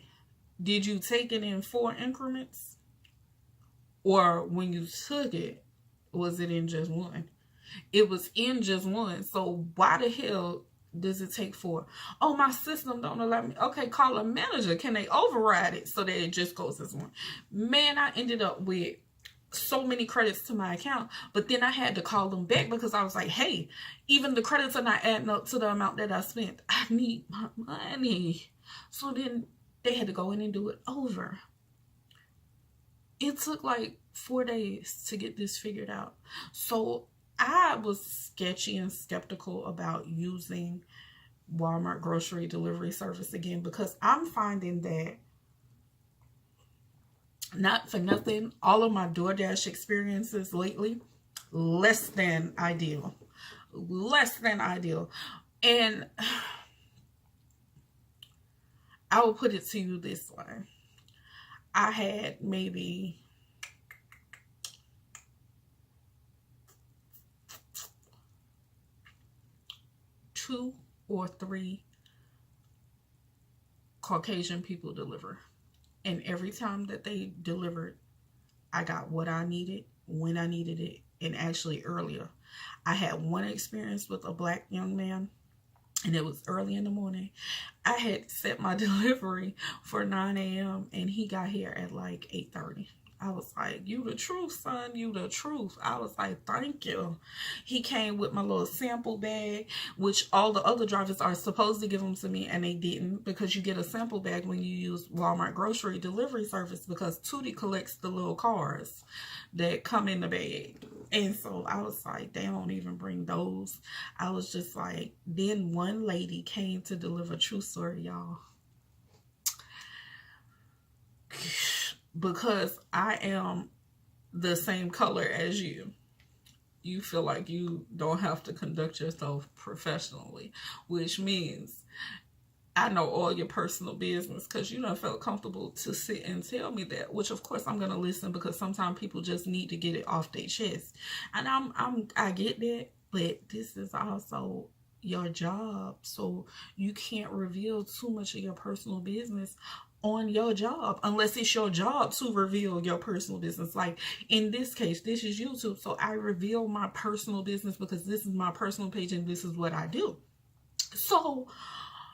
did you take it in 4 increments? Or when you took it, was it in just 1? It was in just 1. So why the hell does it take 4? Oh, my system don't allow me. Okay, call a manager. Can they override it so that it just goes as 1? Man, I ended up with so many credits to my account, but then I had to call them back because I was like, hey, even the credits are not adding up to the amount that I spent. I need my money. So then they had to go in and do it over. It took like 4 days to get this figured out. So I was sketchy and skeptical about using Walmart grocery delivery service again, because I'm finding that, not for nothing, all of my DoorDash experiences lately, less than ideal. Less than ideal. And I will put it to you this way. I had maybe 2 or 3 Caucasian people deliver. And every time that they delivered, I got what I needed, when I needed it, and actually earlier. I had one experience with a black young man, and it was early in the morning. I had set my delivery for 9 a.m. and he got here at like 8:30. I was like, you the truth, son, you the truth. I was like, thank you. He came with my little sample bag, which all the other drivers are supposed to give them to me, and they didn't, because you get a sample bag when you use Walmart grocery delivery service, because Tootie collects the little cars that come in the bag. And so I was like, they don't even bring those. I was just like, then one lady came to deliver, true story, y'all. Because I am the same color as you, you feel like you don't have to conduct yourself professionally, which means I know all your personal business, because you don't felt comfortable to sit and tell me that, which of course I'm going to listen, because sometimes people just need to get it off their chest. And I get that, but this is also your job, so you can't reveal too much of your personal business on your job, unless it's your job to reveal your personal business. Like in this case, this is YouTube, so I reveal my personal business because this is my personal page and this is what I do. So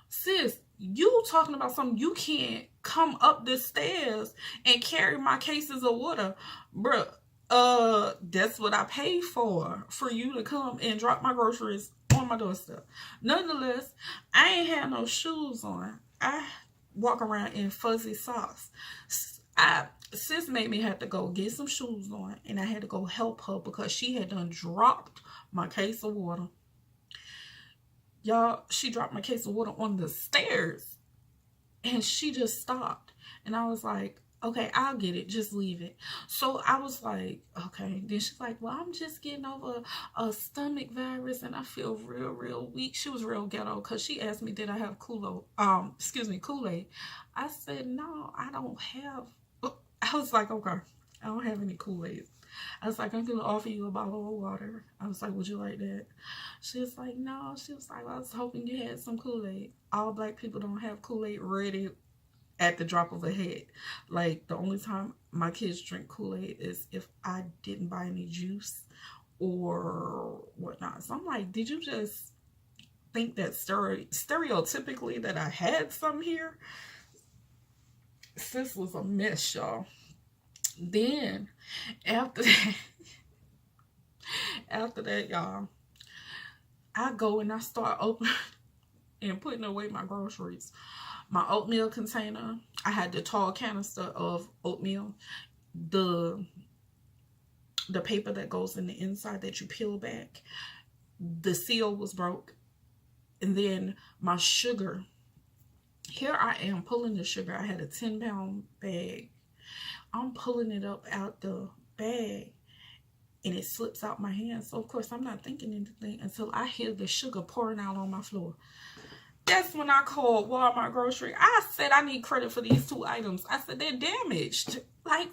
sis, you talking about something, you can't come up the stairs and carry my cases of water, bruh. That's what I paid for you to come and drop my groceries on my doorstep. Nonetheless, I ain't had no shoes on. I walk around in fuzzy socks. Sis made me have to go get some shoes on, and I had to go help her because she had done dropped my case of water. Y'all, she dropped my case of water on the stairs, and she just stopped. And I was like, okay, I'll get it. Just leave it. So I was like, okay. Then she's like, well, I'm just getting over a stomach virus and I feel real weak. She was real ghetto because she asked me, did I have Kool-Aid? I said, no, I don't have. I was like, okay, I don't have any Kool-Aid. I was like, I'm going to offer you a bottle of water. I was like, would you like that? She was like, no. She was like, well, I was hoping you had some Kool-Aid. All black people don't have Kool-Aid ready at the drop of a hat. Like, the only time my kids drink Kool-Aid is if I didn't buy any juice or whatnot. So I'm like, did you just think that stereotypically that I had some here? Sis was a mess, y'all. Then after that, y'all, I go and I start opening and putting away my groceries. My oatmeal container, I had the tall canister of oatmeal. The paper that goes in the inside that you peel back, the seal was broke. And then my sugar, here I am pulling the sugar. I had a 10-pound bag. I'm pulling it up out the bag and it slips out my hand. So of course I'm not thinking anything until I hear the sugar pouring out on my floor. That's when I called Walmart grocery. I said I need credit for these 2 items. I said they're damaged. Like,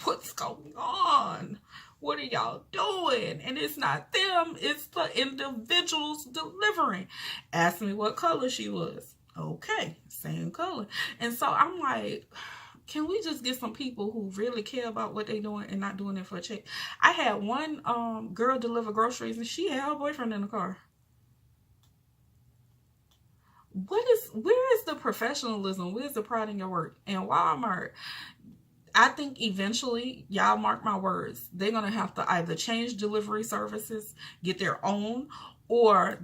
what's going on? What are y'all doing? And it's not them, it's the individuals delivering. Asked me what color she was. Okay, same color. And so I'm like, can we just get some people who really care about what they're doing and not doing it for a check? I had one girl deliver groceries and she had her boyfriend in the car. Where is the professionalism? Where's the pride in your work? And Walmart, I think eventually, y'all mark my words, they're going to have to either change delivery services, get their own, or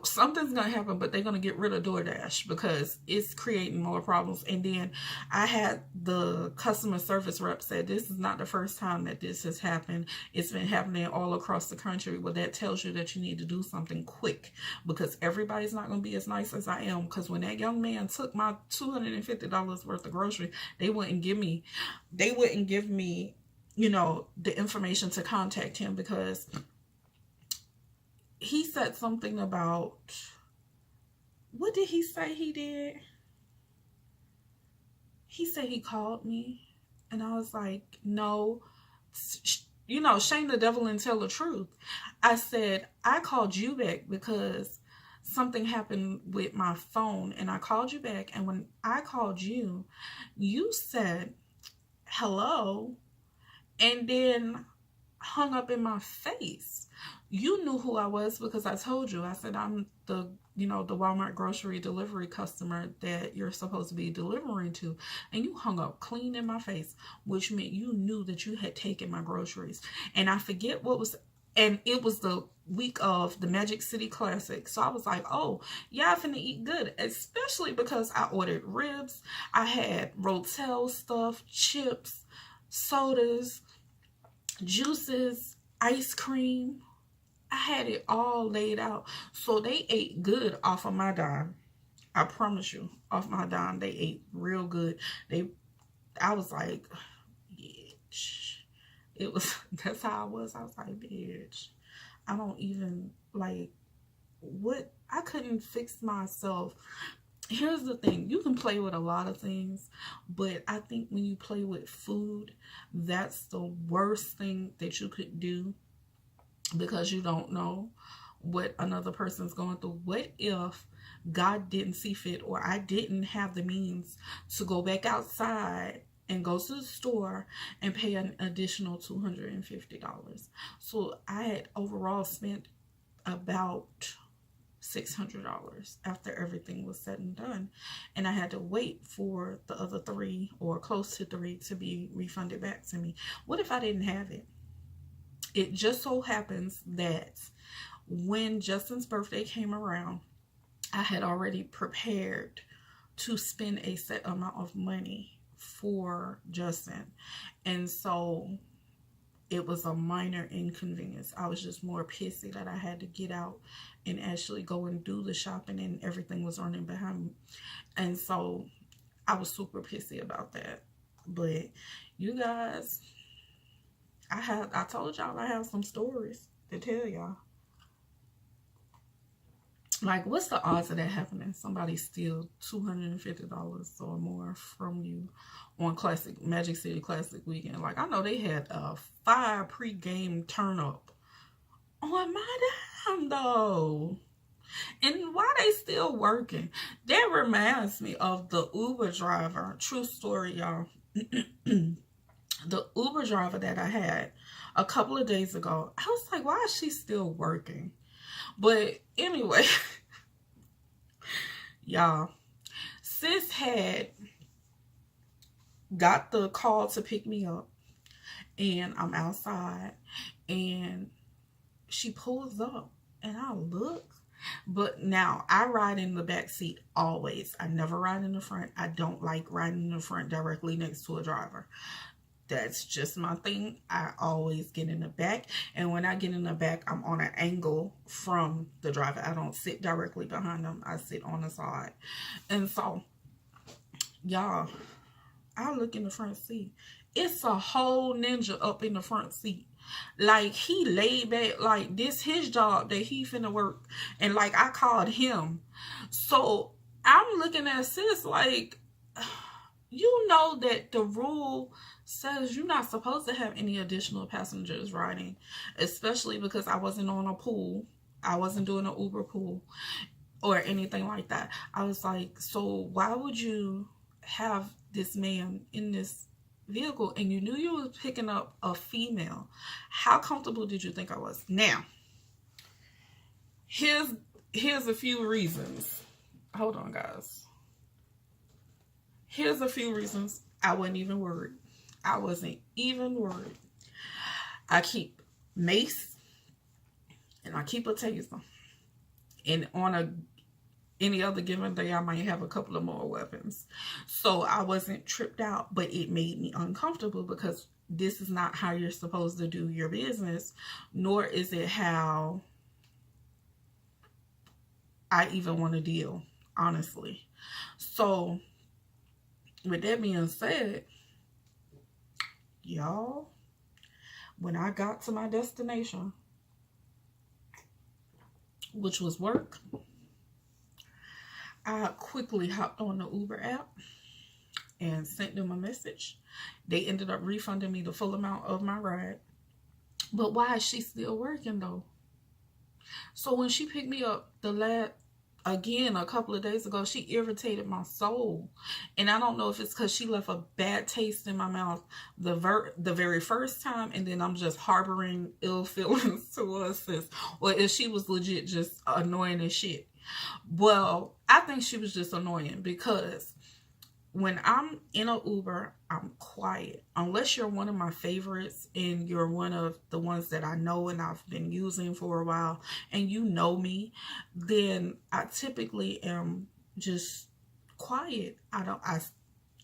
something's going to happen, but they're going to get rid of DoorDash because it's creating more problems. And then I had the customer service rep said, this is not the first time that this has happened. It's been happening all across the country. Well, that tells you that you need to do something quick because everybody's not going to be as nice as I am. Because when that young man took my $250 worth of grocery, they wouldn't give me, you know, the information to contact him because he said something about, what did he say he did? He said he called me and I was like, no, you know, shame the devil and tell the truth. I said, I called you back because something happened with my phone and I called you back. And when I called you, you said, hello, and then hung up in my face. You knew who I was because I told you. I said, I'm the, you know, the Walmart grocery delivery customer that you're supposed to be delivering to. And you hung up clean in my face, which meant you knew that you had taken my groceries. And I forget what was, and it was the week of the Magic City Classic. So I was like, oh, y'all finna eat good. Especially because I ordered ribs. I had Rotel stuff, chips, sodas, juices, ice cream. I had it all laid out. So they ate good off of my dime. I promise you, off my dime, they ate real good. I was like, bitch. It was, that's how I was. I was like, bitch, I don't even, like, what? I couldn't fix myself. Here's the thing. You can play with a lot of things, but I think when you play with food, that's the worst thing that you could do. Because you don't know what another person's going through. What if God didn't see fit or I didn't have the means to go back outside and go to the store and pay an additional $250? So I had overall spent about $600 after everything was said and done. And I had to wait for the other 3 or close to 3 to be refunded back to me. What if I didn't have it? It just so happens that when Justin's birthday came around, I had already prepared to spend a set amount of money for Justin. And so it was a minor inconvenience. I was just more pissy that I had to get out and actually go and do the shopping and everything was running behind me. And so I was super pissy about that. But you guys, I told y'all I have some stories to tell y'all. Like, what's the odds of that happening? Somebody steal $250 or more from you on Magic City Classic weekend. Like, I know they had a fire pre-game turn up on my dime though. And why they still working? That reminds me of the Uber driver. True story, y'all. The Uber driver that I had a couple of days ago, I was like, why is she still working? But anyway, y'all, sis had got the call to pick me up and I'm outside and she pulls up and I look. But now I ride in the back seat always. I never ride in the front. I don't like riding in the front directly next to a driver. That's just my thing. I always get in the back. And when I get in the back, I'm on an angle from the driver. I don't sit directly behind them. I sit on the side. And so, y'all, I look in the front seat. It's a whole ninja up in the front seat. Like, he laid back, like, this his job that he finna work. And, like, I called him. So, I'm looking at sis like, you know that the rule says you're not supposed to have any additional passengers riding. Especially because I wasn't on a pool. I wasn't doing an Uber pool or anything like that. I was like, so why would you have this man in this vehicle and you knew you were picking up a female? How comfortable did you think I was? Now, here's a few reasons. Hold on, guys. Here's a few reasons I wasn't even worried. I wasn't even worried. I keep mace and I keep a taser. And on any other given day, I might have a couple of more weapons. So I wasn't tripped out, but it made me uncomfortable because this is not how you're supposed to do your business, nor is it how I even want to deal, honestly. So with that being said, y'all, when I got to my destination, which was work, I quickly hopped on the Uber app and sent them a message. They ended up refunding me the full amount of my ride. But why is she still working though? So when she picked me up again a couple of days ago, she irritated my soul. And I don't know if it's because she left a bad taste in my mouth the very first time, and then I'm just harboring ill feelings towards this, or if she was legit just annoying as shit. Well, I think she was just annoying because when I'm in an Uber, I'm quiet. Unless you're one of my favorites and you're one of the ones that I know and I've been using for a while and you know me, then I typically am just quiet. I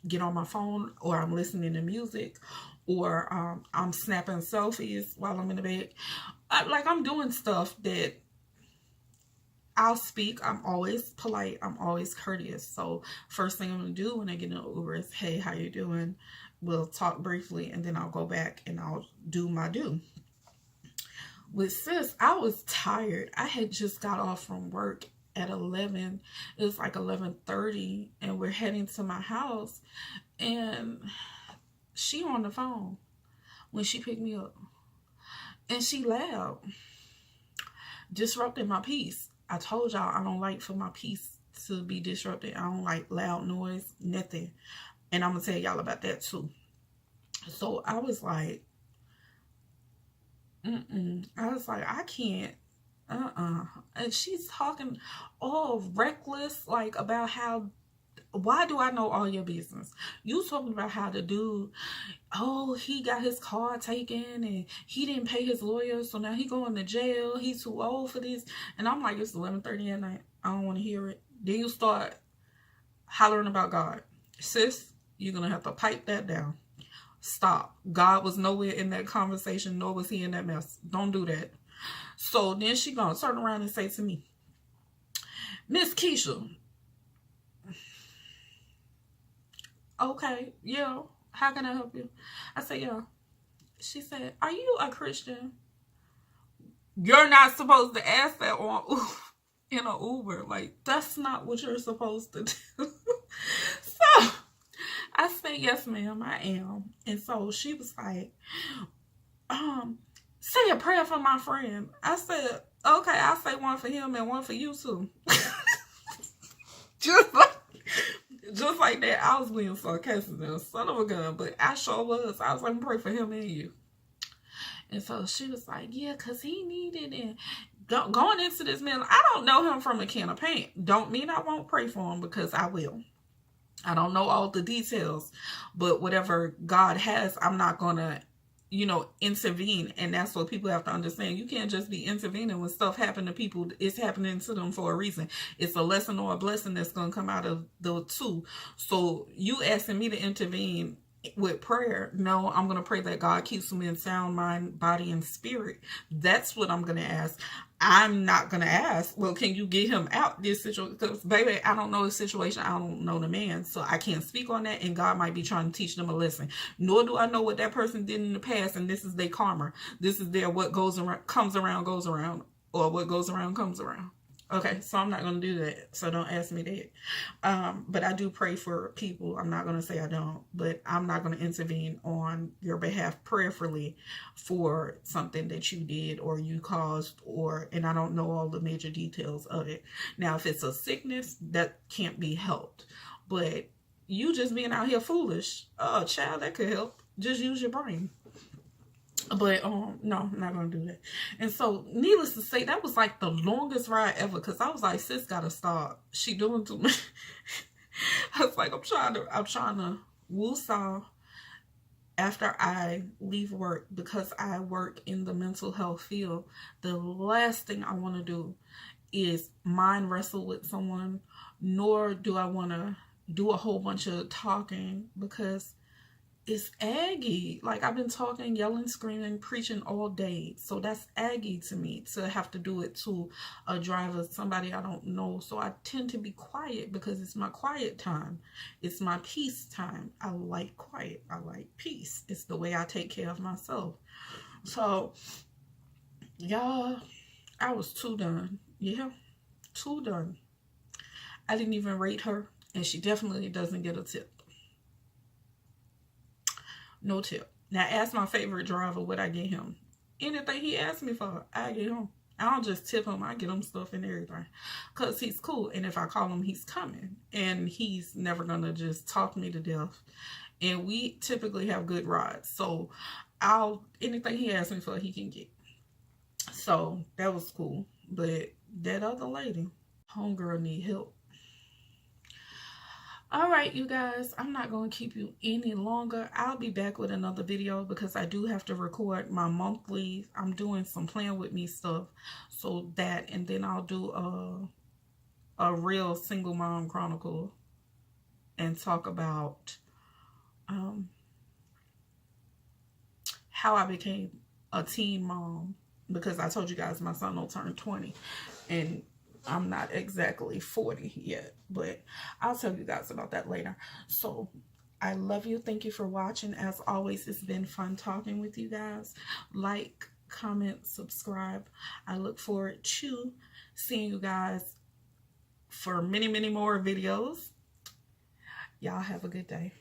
get on my phone, or I'm listening to music, or I'm snapping selfies while I'm in the bed. Like, I'm doing stuff that I'll speak. I'm always polite. I'm always courteous. So first thing I'm going to do when I get in an Uber is, hey, how you doing? We'll talk briefly, and then I'll go back and I'll do my due. With sis, I was tired. I had just got off from work at 11. It was like 11:30, and we're heading to my house, and she on the phone when she picked me up, and she loud, disrupting my peace. I told y'all I don't like for my peace to be disrupted. I don't like loud noise, nothing. And I'm going to tell y'all about that too. So I was like, I was like, I can't, And she's talking all reckless, like about how, why do I know all your business? You talking about how the dude, oh, he got his car taken and he didn't pay his lawyer, so now he going to jail. He's too old for this. And I'm like, it's 11:30 at night. I don't want to hear it. Then you start hollering about God. Sis, you're going to have to pipe that down. Stop. God was nowhere in that conversation, nor was he in that mess. Don't do that. So then she going to turn around and say to me, Miss Keisha, okay, yeah, how can I help you? I said, yeah. She said, are you a Christian? You're not supposed to ask that in an Uber. Like, that's not what you're supposed to do. So I said, yes, ma'am, I am. And so she was like, say a prayer for my friend. I said, okay, I'll say one for him and one for you too. Just like that. I was being sarcastic, son of a gun, but I sure was. I was like, pray for him and you. And so she was like, yeah, because he needed it. And going into this man, I don't know him from a can of paint. Don't mean I won't pray for him, because I will. I don't know all the details, but whatever God has, I'm not going to, intervene. And that's what people have to understand. You can't just be intervening when stuff happen to people. It's happening to them for a reason. It's a lesson or a blessing that's going to come out of the two. So you asking me to intervene with prayer. No, I'm going to pray that God keeps me in sound mind, body, and spirit. That's what I'm going to ask. I'm not going to ask, well, can you get him out this situation? Because, baby, I don't know the situation. I don't know the man. So I can't speak on that. And God might be trying to teach them a lesson. Nor do I know what that person did in the past. And this is their karma. This is their what goes around, comes around, goes around. Or what goes around, comes around. Okay, so I'm not going to do that. So don't ask me that. But I do pray for people. I'm not going to say I don't. But I'm not going to intervene on your behalf prayerfully for something that you did or you caused. And I don't know all the major details of it. Now, if it's a sickness, that can't be helped. But you just being out here foolish. Oh, child, that could help. Just use your brain. But no, I'm not gonna do that. And so, needless to say, that was like the longest ride ever. Because I was like, sis gotta stop. She doing too much. I was like, I'm trying to woosah after I leave work, because I work in the mental health field. The last thing I want to do is mind wrestle with someone, nor do I want to do a whole bunch of talking, because it's aggy. Like, I've been talking, yelling, screaming, preaching all day. So that's aggy to me, to have to do it to a driver, somebody I don't know. So I tend to be quiet, because it's my quiet time. It's my peace time. I like quiet. I like peace. It's the way I take care of myself. So, y'all, I was too done. Yeah, too done. I didn't even rate her, and she definitely doesn't get a tip. No tip. Now, ask my favorite driver what I get him. Anything he asks me for, I get him. I don't just tip him. I get him stuff and everything. Because he's cool. And if I call him, he's coming. And he's never going to just talk me to death. And we typically have good rides. So, anything he asks me for, he can get. So, that was cool. But that other lady, homegirl, need help. Alright, you guys, I'm not going to keep you any longer. I'll be back with another video, because I do have to record my monthly. I'm doing some Plan With Me stuff. So that, and then I'll do a real single mom chronicle and talk about how I became a teen mom. Because I told you guys my son will turn 20. And I'm not exactly 40 yet, but I'll tell you guys about that later. So I love you. Thank you for watching. As always, it's been fun talking with you guys. Like, comment, subscribe. I look forward to seeing you guys for many, many more videos. Y'all have a good day.